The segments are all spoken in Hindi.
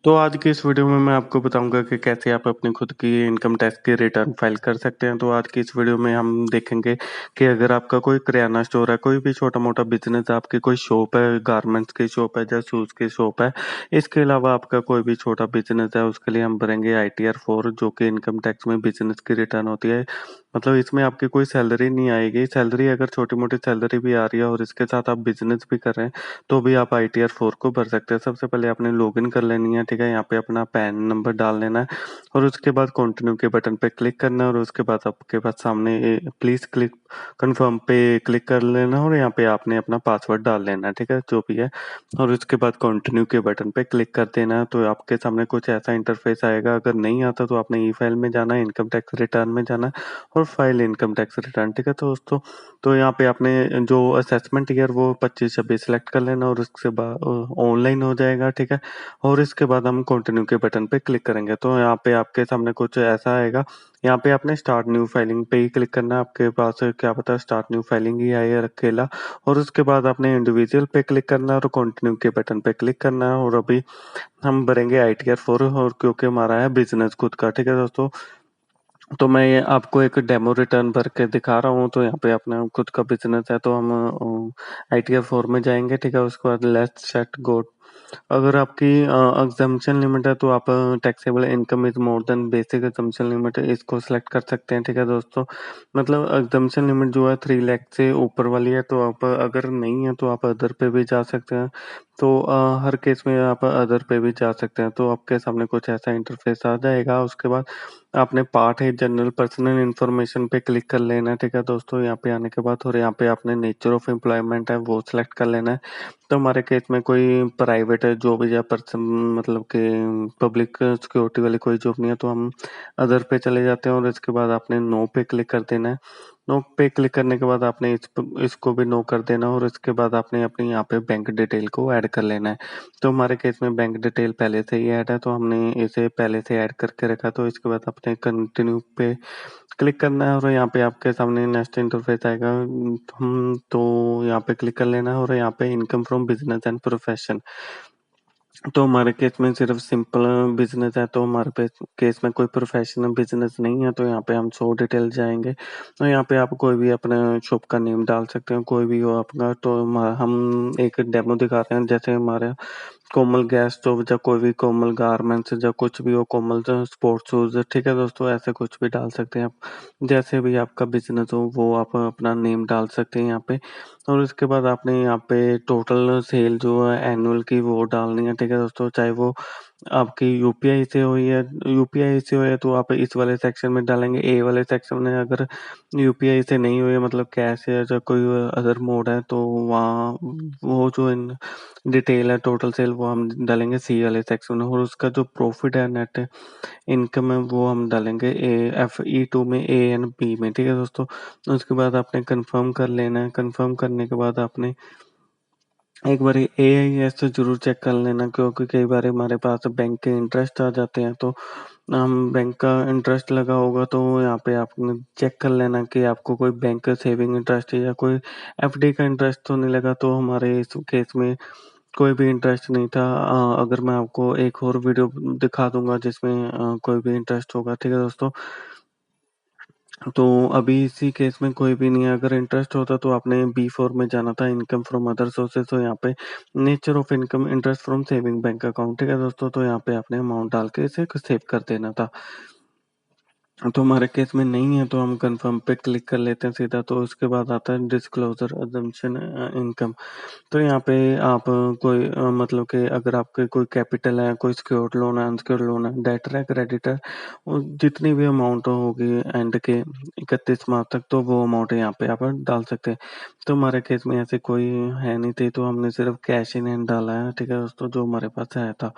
तो आज की इस वीडियो में मैं आपको बताऊँगा कि कैसे आप अपनी खुद की इनकम टैक्स की रिटर्न फाइल कर सकते हैं। तो आज की इस वीडियो में हम देखेंगे कि अगर आपका कोई किराना स्टोर है, कोई भी छोटा-मोटा बिज़नेस है, आपकी कोई शॉप है, गारमेंट्स की शॉप है या शूज़ की शॉप है, इसके अलावा आपका कोई भी छोटा बिज़नेस है, उसके लिए हम भरेंगे आईटीआर 4 जो कि इनकम टैक्स में बिज़नेस की रिटर्न होती है। मतलब इसमें आपकी कोई सैलरी नहीं आएगी, सैलरी अगर छोटी-मोटी सैलरी भी आ रही है और इसके साथ आप बिज़नेस भी कर रहे हैं, तो भी आप आईटीआर 4 को भर सकते हैं। सबसे पहले आपने लॉगिन कर लेनी है, ठीक है? यहाँ पे अपना पैन नंबर डाल लेना है और उसके बाद कंटिन्यू के बटन पे क्लिक करना है और उसके बाद आपके पास सामने प्लीज़ क्लिक कन्फर्म पे क्लिक कर लेना और यहाँ पे आपने अपना पासवर्ड डाल लेना है, ठीक है? जो भी है और उसके बाद कंटिन्यू के बटन पे क्लिक कर देना है, तो आपके सामने कुछ ऐसा इंटरफेस आएगा। अगर नहीं आता तो आपने ई-फाइल में जाना है, इनकम टैक्स रिटर्न में जाना है और फाइल इनकम टैक्स रिटर्न, ठीक है? तो दोस्तों तो यहाँ पे आपने जो असेसमेंट ईयर वो 25-26 सेलेक्ट कर लेना और उसके बाद ऑनलाइन हो जाएगा, ठीक है? और इसके बाद हम कंटिन्यू के बटन पे क्लिक करेंगे, तो यहाँ पे आपके सामने कुछ ऐसा आएगा। यहाँ पे आपने स्टार्ट न्यू फाइलिंग पे ही क्लिक करना है, आपके पास क्या पता स्टार्ट न्यू फाइलिंग ही आए अकेला और उसके बाद आपने इंडिविजुअल पे क्लिक करना है और कंटिन्यू के बटन पे क्लिक करना है और अभी हम भरेंगे आईटीआर 4 और क्योंकि हमारा है बिज़नेस खुद का, ठीक है दोस्तों? तो मैं ये आपको एक डेमो रिटर्न भर के दिखा रहा हूँ, तो यहाँ पे अपना खुद का बिज़नेस है, तो हम आईटीआर 4 में जाएँगे, ठीक है? उसके बाद लेट्स सेट गो। अगर आपकी अज़म्पशन लिमिट है, तो आप taxable income is more than basic assumption limit इसको सिलेक्ट कर सकते हैं, ठीक है दोस्तों? मतलब अज़म्पशन लिमिट जो है 3 लाख से ऊपर वाली है, तो आप अगर नहीं है, तो आप अदर पे भी जा सकते हैं। तो हर केस में आप अदर पे भी जा सकते हैं, तो आपके सामने कुछ ऐसा इंटरफ़ेस आ जाएगा। उसके बाद आपने पार्ट है जनरल पर्सनल इन्फॉर्मेशन पे क्लिक कर लेना है, ठीक है दोस्तों? यहाँ पे आने के बाद और यहाँ पे आपने नेचर ऑफ एम्प्लॉयमेंट है वो सिलेक्ट कर लेना है। तो हमारे केस में कोई प्राइवेट जॉब या पर्सन मतलब कि पब्लिक सिक्योरिटी वाली कोई जॉब नहीं है, तो हम अदर पे चले जाते हैं और इसके बाद आपने नो पे क्लिक कर देना है। नो पे क्लिक करने के बाद आपने इसको भी नो कर देना और इसके बाद आपने अपनी यहाँ पे बैंक डिटेल को ऐड कर लेना है। तो हमारे केस में बैंक डिटेल पहले से ही ऐड है, तो हमने इसे पहले से ऐड करके रखा, तो इसके बाद आपने कंटिन्यू पे क्लिक करना है और यहाँ पे आपके सामने नेक्स्ट इंटरफेस आएगा। हम तो यहाँ पे क्लिक कर लेना है और यहाँ पे income from business and profession. तो हमारे केस में सिर्फ़ सिंपल बिज़नेस है, तो हमारे पे केस में कोई प्रोफ़ेशनल बिज़नेस नहीं है, तो यहाँ पे हम शो डिटेल जाएँगे। तो यहाँ पे आप कोई भी अपना शॉप का नेम डाल सकते हैं, कोई भी हो आपका। तो हम एक डेमो दिखा रहे हैं, जैसे हमारे कोमल गैस स्टोव या कोई भी कोमल गारमेंट्स या कुछ भी हो, कोमल स्पोर्ट्स शूज़, ठीक है दोस्तों? ऐसे कुछ भी डाल सकते हैं आप। जैसे भी आपका बिज़नेस हो, वो आप अपना नेम डाल सकते हैं यहाँ पे और उसके बाद आपने यहाँ पे टोटल सेल जो है एनुअल की वो डालनी है, ठीक है दोस्तों? चाहे वो आपकी यूपीआई से हुई है यूपीआई से हुई है तो आप इस वाले सेक्शन में डालेंगे। ए वाले सेक्शन में अगर यूपीआई से नहीं हुई है मतलब कैश है या कोई अदर मोड है तो वहाँ वो जो इन डिटेल है टोटल सेल वो हम डालेंगे सी वाले सेक्शन में और उसका जो प्रॉफिट है नेट इनकम है वो हम डालेंगे FE2 में ए एंड बी में, ठीक है दोस्तों? उसके बाद आपने कंफर्म कर लेना है। कंफर्म करने के बाद आपने एक बारी एआईएस से ज़रूर चेक कर लेना क्योंकि कई बार हमारे पास बैंक के इंटरेस्ट आ जाते हैं, तो हम बैंक का इंटरेस्ट लगा होगा तो यहाँ पे आपने चेक कर लेना कि आपको कोई बैंक का सेविंग इंटरेस्ट या कोई एफडी का इंटरेस्ट तो नहीं लगा। तो हमारे इस केस में कोई भी इंटरेस्ट नहीं था। अगर मैं आपको एक और वीडियो दिखा दूँगा जिसमें कोई भी इंटरेस्ट होगा, ठीक है दोस्तों? तो अभी इसी केस में कोई भी नहीं है, अगर इंटरेस्ट होता तो आपने बी4 में जाना था इनकम फ्रॉम अदर सोर्सेज़, तो यहाँ पे nature of income interest from saving bank account, ठीक है दोस्तों? तो यहाँ पे आपने अमाउंट डाल के इसे सेव कर देना था। तो हमारे केस में नहीं है तो हम कन्फर्म पे क्लिक कर लेते हैं सीधा, तो उसके बाद आता है डिस्क्लोज़र असम्पशन इनकम। तो यहाँ पे आप कोई मतलब कि अगर आपके कोई कैपिटल है, कोई सिक्योर्ड लोन है, अनसिक्योर्ड लोन है, डेटर है, क्रेडिटर जितनी भी अमाउंट होगी एंड के 31 मार्च तक तो वो अमाउंट यहाँ पे आप डाल सकते हैं। तो हमारे केस में ऐसे कोई है नहीं थी तो हमने सिर्फ कैश इन हैंड डाला है, ठीक है दोस्तों? जो हमारे पास आया था।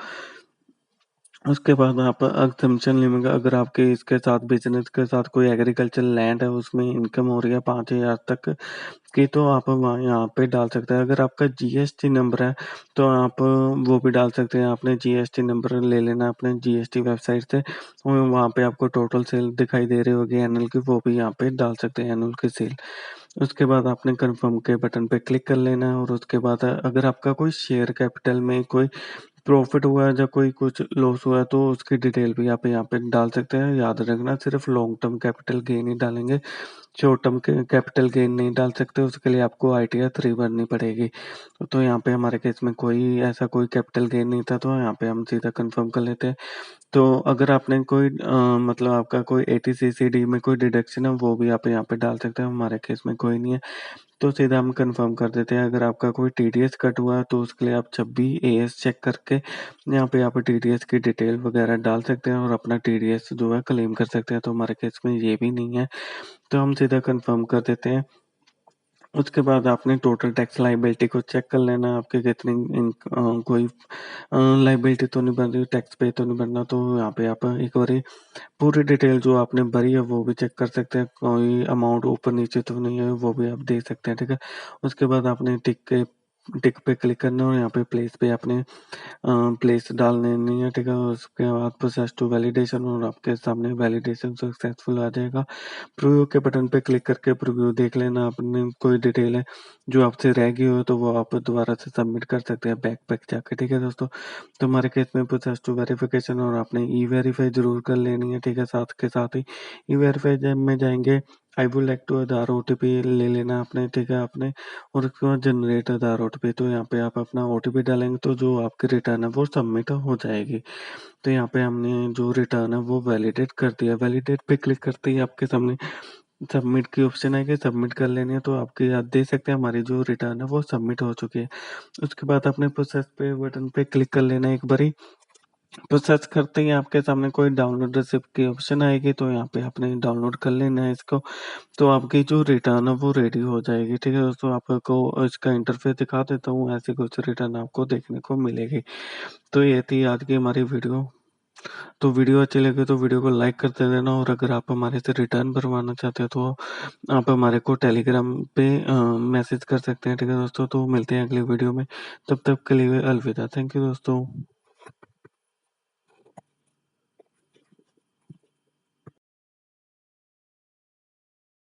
उसके बाद आप असम्पशन लिमिट अगर आपके इसके साथ बिज़नेस के साथ कोई एग्रीकल्चर लैंड है उसमें इनकम हो रही है 5,000 तक की तो आप वहाँ यहाँ पे डाल सकते हैं। अगर आपका जीएसटी नंबर है तो आप वो भी डाल सकते हैं। आपने जीएसटी नंबर ले लेना अपने जीएसटी वेबसाइट से और वहाँ पे आपको टोटल सेल दिखाई दे रही होगी एनुअल की, वो भी यहाँ पे डाल सकते हैं एनुअल की सेल। उसके बाद आपने कन्फर्म के बटन पे क्लिक कर लेना है और उसके बाद अगर आपका कोई शेयर कैपिटल में कोई प्रॉफ़िट हुआ है या कोई कुछ लॉस हुआ है तो उसकी डिटेल भी आप यहाँ पे डाल सकते हैं। याद रखना सिर्फ़ लॉन्ग टर्म कैपिटल गेन ही डालेंगे, शॉर्ट टर्म के कैपिटल गेन नहीं डाल सकते, उसके लिए आपको आईटीआर 3 भरनी पड़ेगी। तो यहाँ पे हमारे केस में कोई ऐसा कोई कैपिटल गेन नहीं था, तो यहाँ पे हम सीधा कन्फर्म कर लेते हैं। तो अगर आपने कोई मतलब आपका कोई एटीसीसीडी में कोई डिडक्शन है, वो भी आप यहाँ पे डाल सकते हैं, हमारे केस में कोई नहीं है। तो सीधा हम कन्फर्म कर देते हैं। अगर आपका कोई टीडीएस कट हुआ है तो उसके लिए आप जब भी एएस चेक करके यहाँ पे आप टीडीएस की डिटेल वगैरह डाल सकते हैं और अपना टीडीएस जो है क्लेम कर सकते हैं। तो हमारे केस में ये भी नहीं है, तो हम सीधा कन्फर्म कर देते हैं। उसके बाद आपने टोटल टैक्स लायबिलिटी को चेक कर लेना, आपके कितनी कोई लायबिलिटी तो नहीं बन रही, टैक्स पे तो नहीं बनना। तो यहाँ पे आप एक बारी पूरी डिटेल जो आपने भरी है वो भी चेक कर सकते हैं, कोई अमाउंट ऊपर नीचे तो नहीं है, वो भी आप देख सकते हैं, ठीक है। उसके बाद आपने टिक पे क्लिक करना है और यहाँ पे प्लेस पे आपने प्लेस डाल देनी है, ठीक है। उसके बाद प्रोसेस टू वैलिडेशन और आपके सामने वैलिडेशन सक्सेसफुल आ जाएगा। प्रीव्यू के बटन पे क्लिक करके प्रीव्यू देख लेना, आपने कोई डिटेल है जो आपसे रह गई हो तो वो आप दोबारा से सबमिट कर सकते हैं बैक जाके, ठीक है दोस्तों। तो हमारे केस में प्रोसेस टू वेरिफिकेशन और आपने ई वेरीफाई जरूर कर लेनी है, ठीक है। साथ के साथ ही ई वेरीफाई में जाएंगे, I would like to Aadhaar OTP ले लेना आपने, ठीक है आपने। और उसके बाद जनरेट आधार ओटीपी, तो यहाँ पे आप अपना ओटीपी डालेंगे तो जो आपकी रिटर्न है वो सबमिट हो जाएगी। तो यहाँ पे हमने जो रिटर्न है वो वैलिडेट कर दिया। वैलिडेट पे क्लिक करते ही आपके सामने सबमिट की ऑप्शन आएगी, सबमिट कर लेनी है। तो आपके आप देख सकते हैं हमारी जो रिटर्न है वो सबमिट हो चुकी है। उसके बाद अपने प्रोसेस पे बटन पे क्लिक कर लेना है एक बारी। प्रोसेस करते ही आपके सामने कोई डाउनलोड रिसिप्ट की ऑप्शन आएगी, तो यहाँ पे आपने डाउनलोड कर लेना है इसको। तो आपकी जो रिटर्न है वो रेडी हो जाएगी, ठीक है दोस्तों। आपको इसका इंटरफेस दिखा देता हूँ, ऐसी कुछ रिटर्न आपको देखने को मिलेगी। तो ये थी आज की हमारी वीडियो। तो वीडियो अच्छी लगे तो वीडियो को लाइक करते देना, और अगर आप हमारे से रिटर्न भरवाना चाहते हो तो आप हमारे को टेलीग्राम पे मैसेज कर सकते हैं, ठीक है दोस्तों। तो मिलते हैं अगली वीडियो में, तब तक के लिए अलविदा। थैंक यू दोस्तों।